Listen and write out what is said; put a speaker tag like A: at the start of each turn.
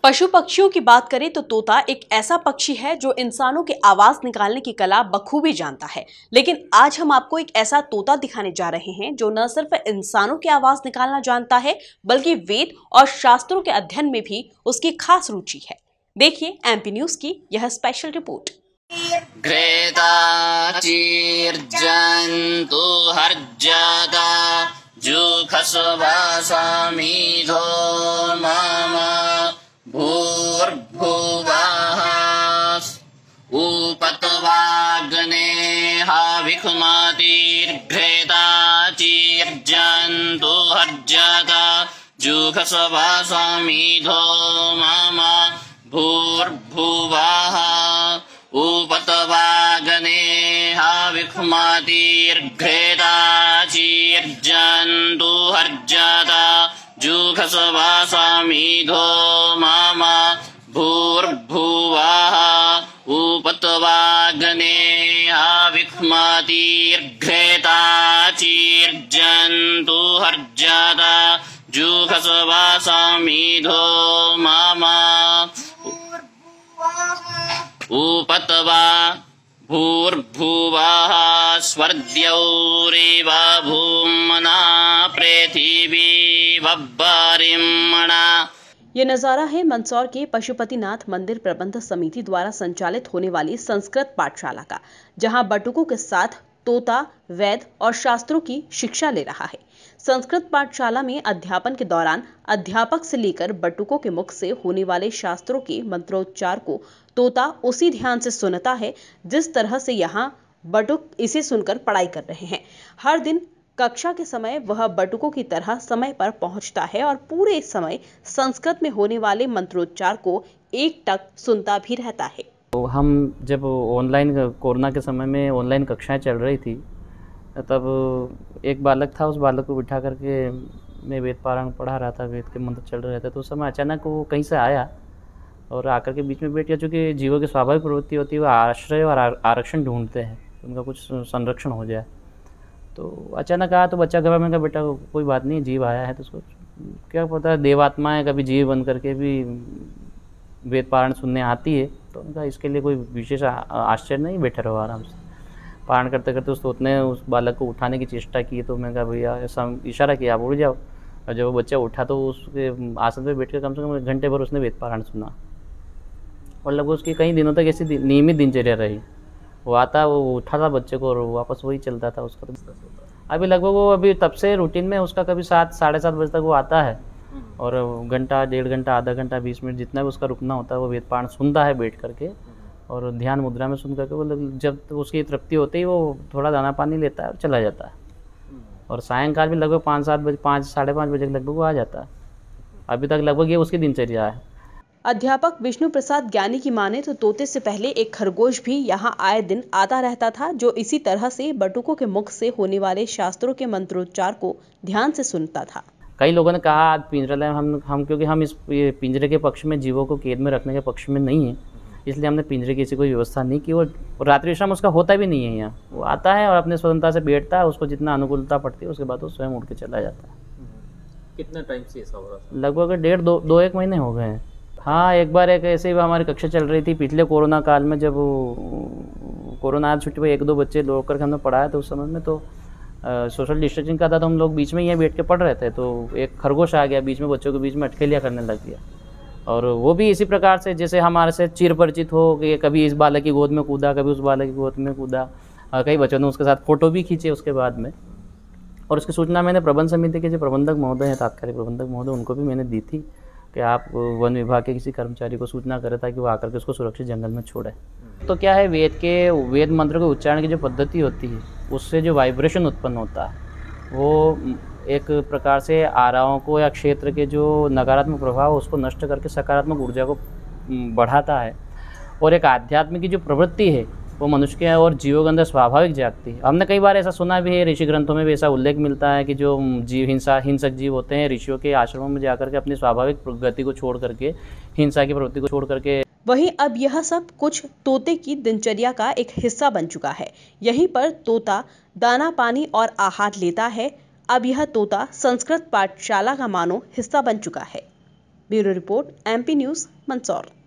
A: पशु पक्षियों की बात करें तो तोता एक ऐसा पक्षी है जो इंसानों की आवाज निकालने की कला बखूबी जानता है। लेकिन आज हम आपको एक ऐसा तोता दिखाने जा रहे हैं जो न सिर्फ इंसानों की आवाज निकालना जानता है बल्कि वेद और शास्त्रों के अध्ययन में भी उसकी खास रुचि है। देखिए एमपी न्यूज की यह स्पेशल रिपोर्ट।
B: भूर्भुवः उपत्वाग्ने हविष्मातिर्घ्रेताचिर्जन्तु हर्जता जुघसवासामिधो मम भूर्भुवः उपत्वाग्ने हविष्मातिर्घ्रेताचिर्जन्तु हर्जता जुघसवासामिधो मम भूर्भुवः उपत्वाग्ने हविष्मातिर्घ्रेताचिर्जन्तु हर्जता जुघसवासामिधो मम उपत्वा भूर्भुवः स्वर्द्यौरिव भूम्ना पृथिवी वब्बरिम्मणा।
A: ये नजारा है मंदसौर के पशुपतिनाथ मंदिर प्रबंध समिति द्वारा संचालित होने वाली संस्कृत पाठशाला का, जहां बटुकों के साथ तोता वेद और शास्त्रों की शिक्षा ले रहा है। संस्कृत पाठशाला में अध्यापन के दौरान अध्यापक से लेकर बटुकों के मुख से होने वाले शास्त्रों के मंत्रोच्चार को तोता उसी ध्यान से सुनता है जिस तरह से यहाँ बटुक इसे सुनकर पढ़ाई कर रहे हैं। हर दिन कक्षा के समय वह बटुकों की तरह समय पर पहुंचता है और पूरे समय संस्कृत में होने वाले मंत्रोच्चार को एकटक सुनता भी रहता है।
C: तो हम जब ऑनलाइन कोरोना के समय में ऑनलाइन कक्षाएं चल रही थी तब एक बालक था, उस बालक को बिठा करके मैं वेद पारायण पढ़ा रहा था, वेद के मंत्र चल रहे थे। तो उस समय अचानक वो कहीं से आया और आकर के बीच में बैठ गया। चूँकि जीवों की स्वाभाविक प्रवृत्ति होती है, वो आश्रय और आरक्षण ढूंढते हैं, उनका कुछ संरक्षण हो जाए। तो अचानक आया तो बच्चा घबरा। मैंने कहा बेटा कोई बात नहीं, जीव आया है तो उसको क्या पता है, देवात्मा है, कभी जीव बन करके भी वेद पारायण सुनने आती है। तो उनका इसके लिए कोई विशेष आश्चर्य नहीं, बैठे रहो आराम से। पारायण करते करते उस तोते ने उस बालक को उठाने की चेष्टा की। तो मैंने कहा भैया ऐसा इशारा किया, आप उड़ जाओ। और जब वो बच्चा उठा तो उसके आसन पर बैठ कर कम से कम घंटे भर उसने वेद पारायण सुना। और लगभग उसकी कई दिनों तक ऐसी नियमित दिनचर्या रही। वो आता, वो उठा था बच्चे को और वापस वही चलता था उसका। अभी लगभग वो अभी तब से रूटीन में उसका कभी 7 साढ़े 7 बजे तक वो आता है और घंटा, डेढ़ घंटा, आधा घंटा, 20 मिनट जितना भी उसका रुकना होता है वो वेद पारायण सुनता है बैठ करके। और ध्यान मुद्रा में सुन करके वो जब उसकी तृप्ति होती है वो थोड़ा दाना पानी लेता है और चला जाता है। और सायंकाल भी लगभग 5-7 बजे, 5 साढ़े 5 बजे लगभग वो आ जाता है। अभी तक लगभग ये उसकी दिनचर्या है।
A: अध्यापक विष्णु प्रसाद ज्ञानी की माने तो तोते से पहले एक खरगोश भी यहाँ आए दिन आता रहता था, जो इसी तरह से बटुकों के मुख से होने वाले शास्त्रों के मंत्रोच्चार को ध्यान से सुनता था।
C: कई लोगों ने कहा पिंजरा हम क्योंकि हम इस पिंजरे के पक्ष में, जीवों को कैद में रखने के पक्ष में नहीं है, इसलिए हमने पिंजरे की ऐसी कोई व्यवस्था नहीं की। और रात्रि विश्राम उसका होता भी नहीं है यहाँ। वो आता है और अपने स्वतंत्रता से बैठता है, उसको जितना अनुकूलता पड़ती है उसके बाद वो स्वयं उड़ के चला जाता है।
D: कितना टाइम से ऐसा हो रहा है?
C: लगभग 1.5-2 महीने हो गए हैं। हाँ, एक बार एक ऐसे ही हमारी कक्षा चल रही थी पिछले कोरोना काल में, जब कोरोना छुट्टी में 1-2 बच्चे लोग करके हमने पढ़ाया। तो उस समय में तो सोशल डिस्टेंसिंग का था, तो हम लोग बीच में ही बैठ के पढ़ रहे थे। तो एक खरगोश आ गया बीच में, बच्चों के बीच में अटखेलियाँ करने लग गया। और वो भी इसी प्रकार से जैसे हमारे से चिर परिचित हो कि कभी इस बालक की गोद में कूदा, कभी उस बालक की गोद में कूदा। कई बच्चों ने उसके साथ फ़ोटो भी खींचे उसके बाद में। और उसकी सूचना मैंने प्रबंध समिति के जो प्रबंधक महोदय हैं, तात्कालिक प्रबंधक महोदय, उनको भी मैंने दी थी कि आप वन विभाग के किसी कर्मचारी को सूचना करें ताकि वो आकर के उसको सुरक्षित जंगल में छोड़े। तो क्या है, वेद मंत्र के उच्चारण की जो पद्धति होती है उससे जो वाइब्रेशन उत्पन्न होता है वो एक प्रकार से आराओं को या क्षेत्र के जो नकारात्मक प्रभाव उसको नष्ट करके सकारात्मक ऊर्जा को बढ़ाता है। और एक आध्यात्म की जो प्रवृत्ति है वो मनुष्य के और जीवों के अंदर स्वाभाविक जागती है। हमने कई बार ऐसा सुना भी है, ऋषि ग्रंथों में भी ऐसा उल्लेख मिलता है कि जो जीव हिंसक जीव होते हैं, ऋषियों के आश्रमों में जाकर के अपनी स्वाभाविक गति को छोड़ करके, हिंसा की प्रवृत्ति को छोड़ करके।
A: वहीं अब यह सब कुछ तोते की दिनचर्या का एक हिस्सा बन चुका है। यहीं पर तोता दाना पानी और आहार लेता है। अब यह तोता संस्कृत पाठशाला का मानो हिस्सा बन चुका है। Bureau report MP news Mandsaur.